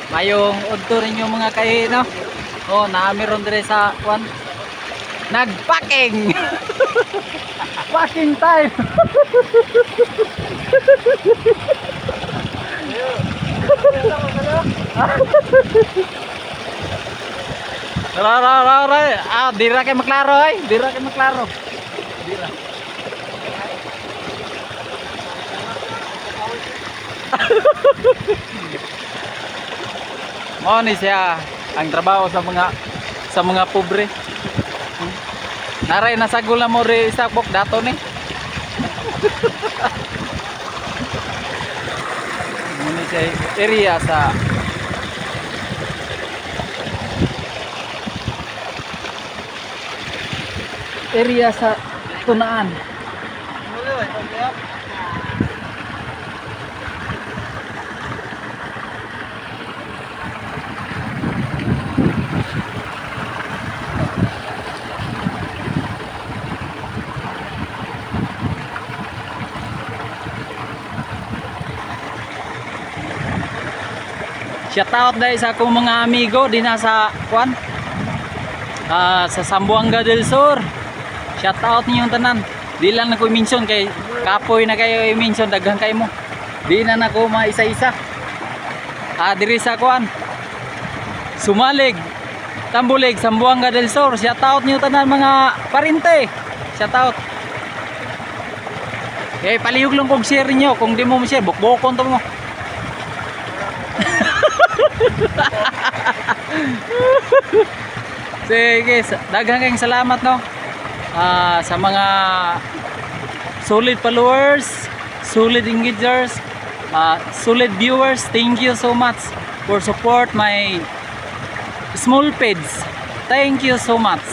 mayong udto rin yung mga kay no. Oh, naamiron dire sa kwan. Nagpacking. Packing time. Ra. Ah, dira kay maklaro ay. Dira kay maklaro. Dira. Mo ni siya ang trabaho sa mga pobre. Naray nasagol na mo ri sa bok dato ni. Mo ni siya area sa tunaan. Shout out dahil sa akong mga amigo di na sa kwan sa Zamboanga del Sur. Shout out ninyong tanan. Di lang na ko i-mention kay kapoy na kayo i-mention daghan kay mo. Di na nako maisa-isa. Diri sa kwan Sumalig, Tambulig, Zamboanga del Sur. Shout out niyo tanan mga parinte. Shout out. Eh palihog lang kog share niyo kung di mo share bukbukon to mo. Sige, daghang kayong salamat no sa mga solid followers, solid engagers, solid viewers. Thank you so much for support my small page. Thank you so much.